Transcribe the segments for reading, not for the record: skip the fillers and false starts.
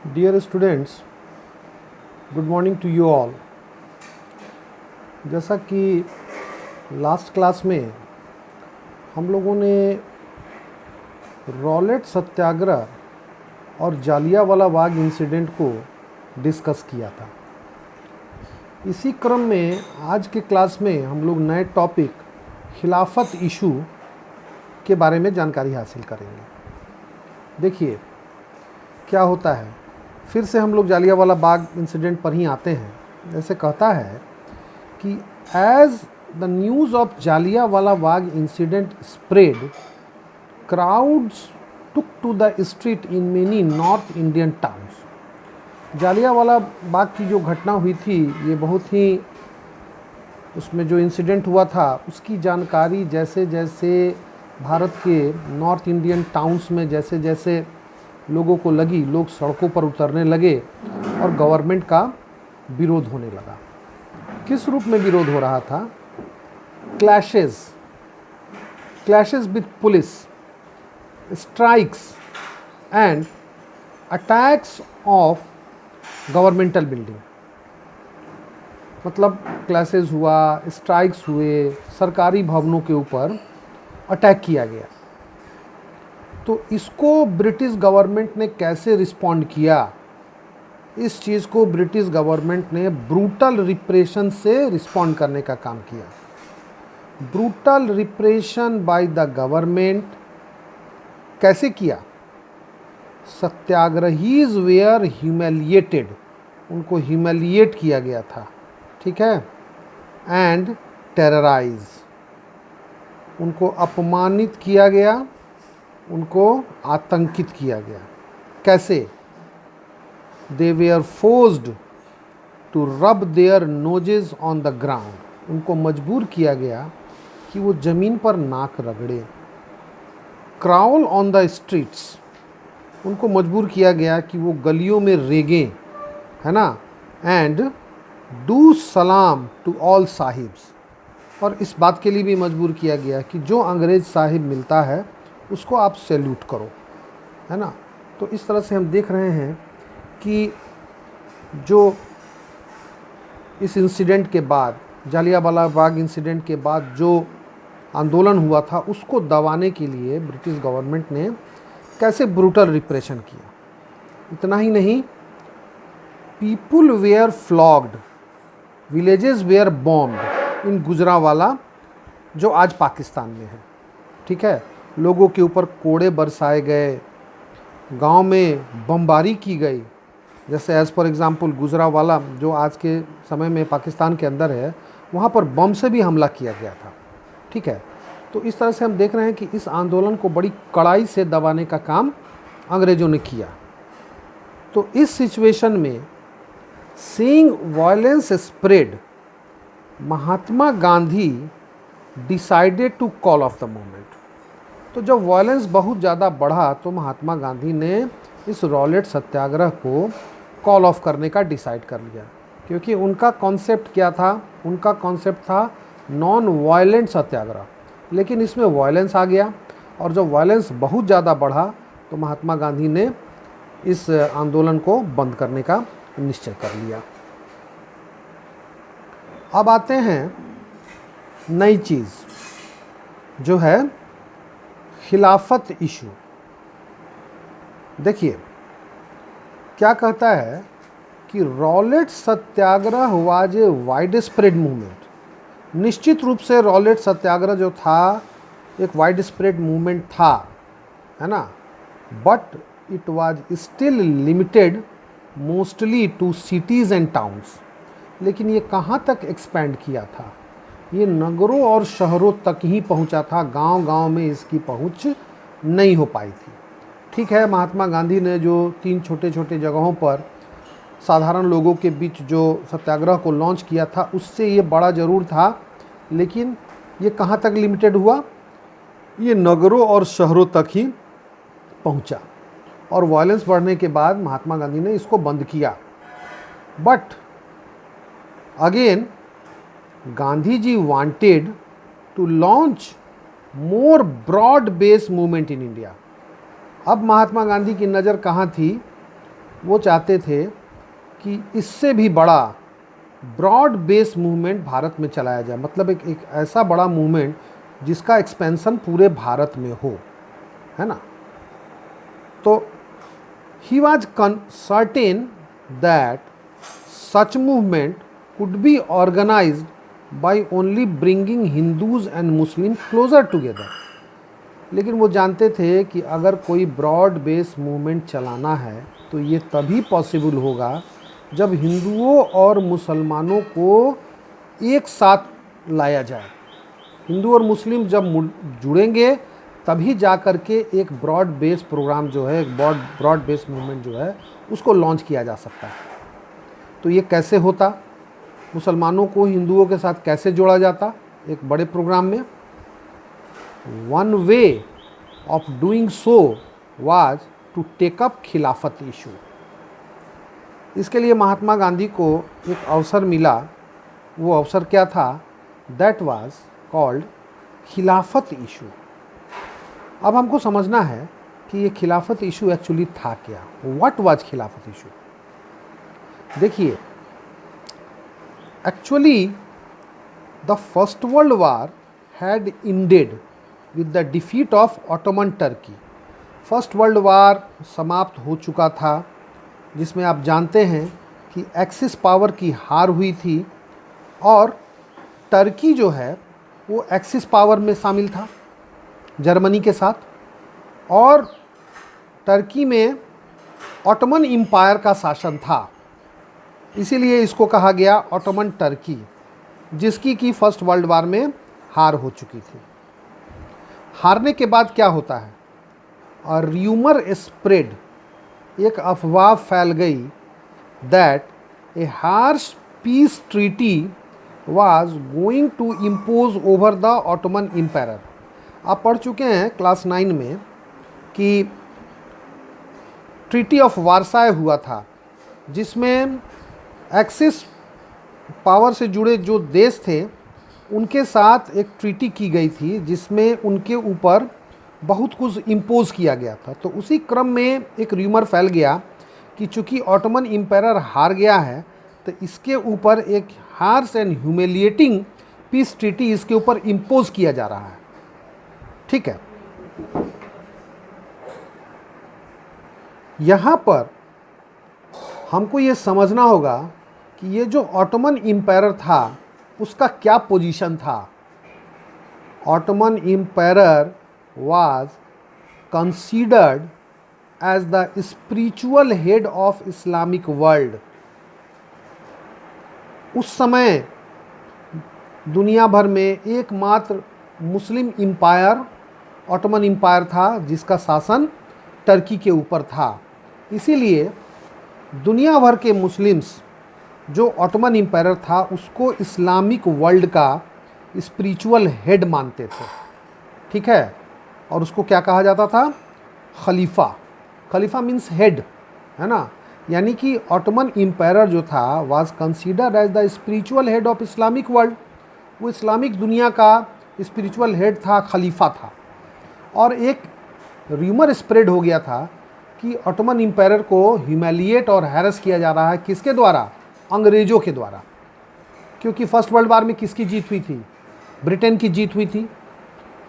Dear students, good morning to you all. जैसा कि last class में हम लोगों ने रॉलेट सत्याग्रह और जालियांवाला बाग इंसिडेंट को डिस्कस किया था। इसी क्रम में आज के क्लास में हम लोग नए टॉपिक खिलाफत इशू के बारे में जानकारी हासिल करेंगे। देखिए क्या होता है, फिर से हम लोग जालियांवाला बाग इंसिडेंट पर ही आते हैं। जैसे कहता है कि as the news of Jallianwala Bagh incident spread, crowds took to the street in many north Indian towns. Jallianwala Bagh की जो घटना हुई थी, ये बहुत ही, उसमें जो इंसिडेंट हुआ था उसकी जानकारी जैसे जैसे भारत के नॉर्थ इंडियन टाउन्स में जैसे जैसे लोगों को लगी, लोग सड़कों पर उतरने लगे और गवर्नमेंट का विरोध होने लगा। किस रूप में विरोध हो रहा था? Clashes with police, strikes and attacks of governmental building. मतलब क्लैशेस हुआ, स्ट्राइक्स हुए, सरकारी भवनों के ऊपर अटैक किया गया। तो इसको ब्रिटिश गवर्नमेंट ने कैसे रिस्पॉन्ड किया? इस चीज़ को ब्रिटिश गवर्नमेंट ने ब्रूटल रिप्रेशन से रिस्पॉन्ड करने का काम किया। Brutal repression by the government कैसे किया? सत्याग्रहीज वेयर ह्यूमिलिएटेड, उनको ह्यूमिलिएट किया गया था, ठीक है, एंड टेरराइज, उनको अपमानित किया गया, उनको आतंकित किया गया। कैसे? They were forced to rub their noses on the ground, उनको मजबूर किया गया कि वो ज़मीन पर नाक रगड़े। क्राउल ऑन द स्ट्रीट्स, उनको मजबूर किया गया कि वो गलियों में रेगें, है ना, एंड डू सलाम टू ऑल साहिब्स, और इस बात के लिए भी मजबूर किया गया कि जो अंग्रेज़ साहिब मिलता है उसको आप सैल्यूट करो, है ना। तो इस तरह से हम देख रहे हैं कि जो इस इंसिडेंट के बाद, जालियांवाला बाग इंसिडेंट के बाद जो आंदोलन हुआ था, उसको दबाने के लिए ब्रिटिश गवर्नमेंट ने कैसे ब्रूटल रिप्रेशन किया। इतना ही नहीं, people were flogged, villages were bombed in Gujranwala, जो आज पाकिस्तान में है, ठीक है। लोगों के ऊपर कोड़े बरसाए गए, गांव में बमबारी की गई। जैसे एज़ फॉर एग्ज़ाम्पल गुजरांवाला जो आज के समय में पाकिस्तान के अंदर है, वहाँ पर बम से भी हमला किया गया था, ठीक है। तो इस तरह से हम देख रहे हैं कि इस आंदोलन को बड़ी कड़ाई से दबाने का काम अंग्रेज़ों ने किया। तो इस सिचुएशन में seeing violence spread, Mahatma Gandhi decided to call off the movement. तो जब वायलेंस बहुत ज़्यादा बढ़ा तो महात्मा गांधी ने इस रॉलेट सत्याग्रह को कॉल ऑफ करने का डिसाइड कर लिया, क्योंकि उनका कॉन्सेप्ट क्या था? उनका कॉन्सेप्ट था नॉन वायलेंट सत्याग्रह, लेकिन इसमें वायलेंस आ गया, और जब वायलेंस बहुत ज़्यादा बढ़ा तो महात्मा गांधी ने इस आंदोलन को बंद करने का निश्चय कर लिया। अब आते हैं नई चीज़ जो है खिलाफत इशू। देखिए क्या कहता है कि Rowlatt Satyagraha was a wide spread movement. निश्चित रूप से रॉलेट सत्याग्रह जो था एक वाइड स्प्रेड मूवमेंट था, है ना, but it was still limited mostly to cities and towns. लेकिन ये कहाँ तक एक्सपैंड किया था? ये नगरों और शहरों तक ही पहुंचा था, गांव-गांव में इसकी पहुंच नहीं हो पाई थी, ठीक है। महात्मा गांधी ने जो 3 छोटे छोटे जगहों पर साधारण लोगों के बीच जो सत्याग्रह को लॉन्च किया था, उससे ये बड़ा ज़रूर था, लेकिन ये कहाँ तक लिमिटेड हुआ? ये नगरों और शहरों तक ही पहुंचा, और वायलेंस बढ़ने के बाद महात्मा गांधी ने इसको बंद किया। But again Gandhi ji wanted to launch more broad base movement in India. अब महात्मा गांधी की नज़र कहाँ थी? वो चाहते थे कि इससे भी बड़ा ब्रॉड बेस मूवमेंट भारत में चलाया जाए, मतलब एक ऐसा बड़ा मूवमेंट जिसका एक्सपेंशन पूरे भारत में हो, है ना। तो he was certain that such movement could be organized by only bringing Hindus and Muslims closer together। लेकिन वो जानते थे कि अगर कोई ब्रॉड बेस मूवमेंट चलाना है तो ये तभी पॉसिबल होगा जब हिंदुओं और मुसलमानों को एक साथ लाया जाए। हिंदू और मुस्लिम जब जुड़ेंगे तभी जा कर के एक ब्रॉड बेस प्रोग्राम जो है, एक ब्रॉड बेस मूवमेंट जो है उसको लॉन्च किया जा सकता है। तो ये कैसे होता, मुसलमानों को हिंदुओं के साथ कैसे जोड़ा जाता एक बड़े प्रोग्राम में? One way of doing so was to take up Khilafat issue. इसके लिए महात्मा गांधी को एक अवसर मिला। वो अवसर क्या था? दैट वाज कॉल्ड खिलाफत इशू। अब हमको समझना है कि ये खिलाफत इशू एक्चुअली था क्या, व्हाट वाज खिलाफत इशू। देखिए, actually the first world war had ended with the defeat of Ottoman Turkey. First world war समाप्त हो चुका था, जिसमें आप जानते हैं कि एक्सिस पावर की हार हुई थी और टर्की जो है वो एक्सिस पावर में शामिल था जर्मनी के साथ, और टर्की में ऑटोमन एम्पायर का शासन था। इसीलिए इसको कहा गया ऑटोमन टर्की, जिसकी की फर्स्ट वर्ल्ड वार में हार हो चुकी थी। हारने के बाद क्या होता है? और र्यूमर स्प्रेड, एक अफवाह फैल गई that a harsh peace treaty was going to impose over the Ottoman empire. आप पढ़ चुके हैं क्लास 9 में कि ट्रीटी ऑफ वारसाय हुआ था, जिसमें एक्सिस पावर से जुड़े जो देश थे उनके साथ एक ट्रीटी की गई थी, जिसमें उनके ऊपर बहुत कुछ इम्पोज किया गया था। तो उसी क्रम में एक र्यूमर फैल गया कि चूँकि ऑटोमन एम्पायर हार गया है तो इसके ऊपर एक harsh and humiliating peace treaty इसके ऊपर इम्पोज किया जा रहा है। ठीक है, यहाँ पर हमको ये समझना होगा कि ये जो ऑटोमन एम्पायर था उसका क्या पोजीशन था। Ottoman empire was considered as the spiritual head of Islamic world। उस समय दुनिया भर में एकमात्र मुस्लिम एम्पायर ऑटोमन एम्पायर था जिसका शासन टर्की के ऊपर था। इसीलिए दुनिया भर के मुस्लिम्स जो ऑटोमन एम्पायर था उसको इस्लामिक वर्ल्ड का स्पिरिचुअल हेड मानते थे। ठीक है, और उसको क्या कहा जाता था? खलीफा। खलीफा मीन्स हेड, है ना। यानी कि ऑटोमन एम्पायर जो था was considered as the spiritual head of Islamic world. वो इस्लामिक दुनिया का स्पिरिचुअल हेड था, खलीफा था। और एक र्यूमर स्प्रेड हो गया था कि ऑटोमन एम्पायर को ह्यूमिलिएट और हैरेस किया जा रहा है। किसके द्वारा? अंग्रेज़ों के द्वारा। क्योंकि फर्स्ट वर्ल्ड वार में किसकी जीत हुई थी? ब्रिटेन की जीत हुई थी,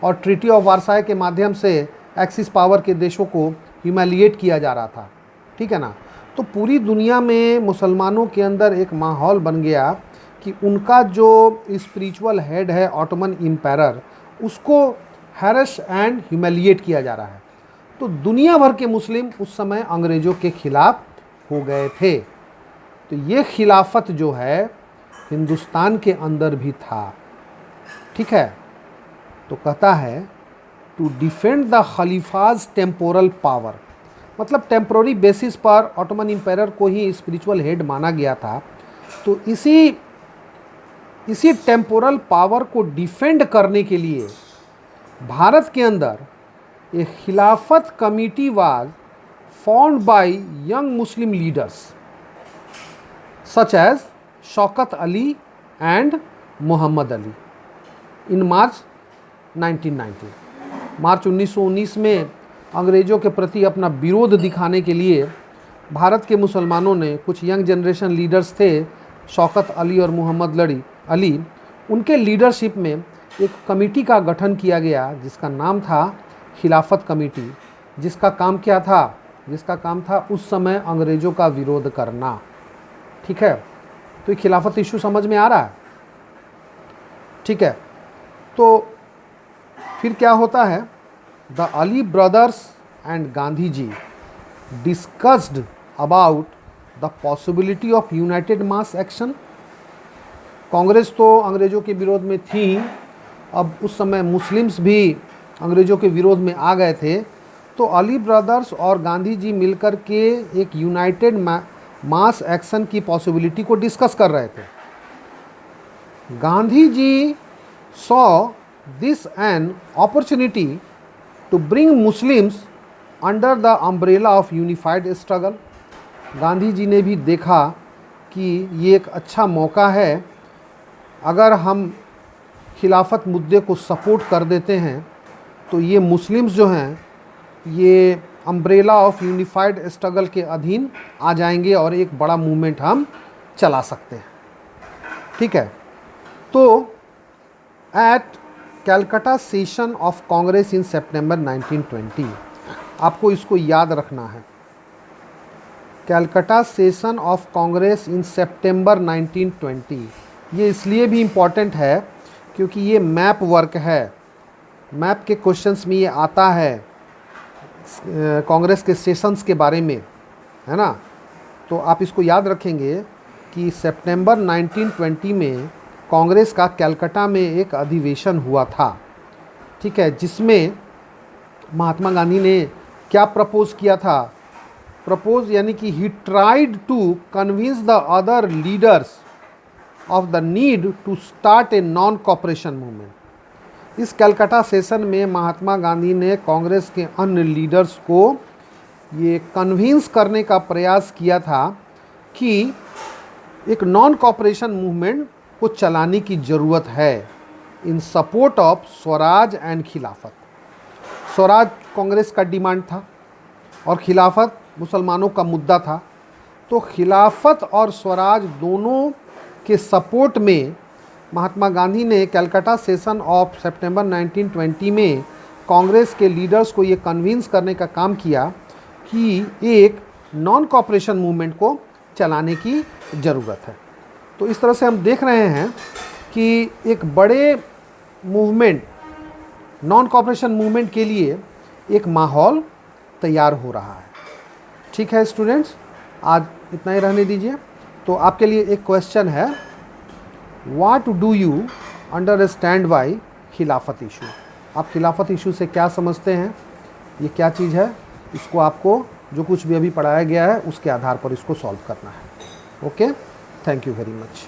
और ट्रीटी ऑफ वारसाय के माध्यम से एक्सिस पावर के देशों को ह्यूमिलिएट किया जा रहा था। ठीक है ना। तो पूरी दुनिया में मुसलमानों के अंदर एक माहौल बन गया कि उनका जो स्पिरिचुअल हेड है ऑटोमन एम्पायर, उसको हैरेस एंड ह्यूमिलिएट किया जा रहा है। तो दुनिया भर के मुस्लिम उस समय अंग्रेज़ों के खिलाफ हो गए थे। तो ये खिलाफत जो है हिंदुस्तान के अंदर भी था। ठीक है, तो कहता है to defend the Khalifa's temporal power, मतलब टेम्पोररी बेसिस पर ऑटोमन एम्पायर को ही स्पिरिचुअल हेड माना गया था। तो इसी टेम्पोरल पावर को डिफेंड करने के लिए भारत के अंदर एक Khilafat committee was formed by young Muslim leaders such as Shaukat Ali and Mohammad Ali in March 1919। March 1919 में अंग्रेज़ों के प्रति अपना विरोध दिखाने के लिए भारत के मुसलमानों ने, कुछ यंग जनरेशन लीडर्स थे, शौकत अली और मोहम्मद अली, उनके लीडरशिप में एक कमेटी का गठन किया गया जिसका नाम था खिलाफत कमेटी, जिसका काम क्या था? जिसका काम था उस समय अंग्रेज़ों का विरोध करना। ठीक है, तो ये खिलाफत इशू समझ में आ रहा है? ठीक है, तो फिर क्या होता है? The Ali brothers and Gandhi ji discussed about the possibility of united mass action. Congress तो अंग्रेज़ों के विरोध में थी, अब उस समय मुस्लिम्स भी अंग्रेज़ों के विरोध में आ गए थे, तो अली ब्रदर्स और गांधी जी मिलकर के एक यूनाइटेड मास एक्शन की पॉसिबिलिटी को डिस्कस कर रहे थे। Gandhi ji saw this an opportunity to bring Muslims under the umbrella of unified struggle. Gandhi ji ने भी देखा कि ये एक अच्छा मौका है, अगर हम खिलाफत मुद्दे को सपोर्ट कर देते हैं तो ये मुस्लिम्स जो हैं ये अम्ब्रेला ऑफ यूनिफाइड स्ट्रगल के अधीन आ जाएंगे और एक बड़ा मूवमेंट हम चला सकते हैं। ठीक है, तो at Calcutta session of Congress in September 1920, आपको इसको याद रखना है, Calcutta session of Congress in September 1920। ये इसलिए भी इम्पॉर्टेंट है क्योंकि ये मैप वर्क है, मैप के क्वेश्चंस में ये आता है कांग्रेस के सेशंस के बारे में, है ना। तो आप इसको याद रखेंगे कि सितंबर 1920 में कांग्रेस का कलकत्ता में एक अधिवेशन हुआ था। ठीक है, जिसमें महात्मा गांधी ने क्या प्रपोज किया था? प्रपोज यानी कि he tried to convince the other leaders of the need to start a non cooperation movement. इस कलकत्ता सेशन में महात्मा गांधी ने कांग्रेस के अन्य लीडर्स को ये कन्विंस करने का प्रयास किया था कि एक नॉन कॉपरेशन मूवमेंट को चलाने की ज़रूरत है इन सपोर्ट ऑफ स्वराज एंड खिलाफत। स्वराज कांग्रेस का डिमांड था और खिलाफत मुसलमानों का मुद्दा था, तो खिलाफत और स्वराज दोनों के सपोर्ट में महात्मा गांधी ने कलकत्ता सेशन ऑफ सितंबर 1920 में कांग्रेस के लीडर्स को ये कन्विंस करने का काम किया कि एक नॉन कॉपरेशन मूवमेंट को चलाने की ज़रूरत है। तो इस तरह से हम देख रहे हैं कि एक बड़े मूवमेंट, नॉन कॉपरेशन मूवमेंट के लिए एक माहौल तैयार हो रहा है। ठीक है स्टूडेंट्स, आज इतना ही रहने दीजिए। तो आपके लिए एक क्वेश्चन है, what do you understand by खिलाफत इशू? आप खिलाफत इशू से क्या समझते हैं, ये क्या चीज़ है? इसको आपको जो कुछ भी अभी पढ़ाया गया है उसके आधार पर इसको सॉल्व करना है। Okay, thank you very much.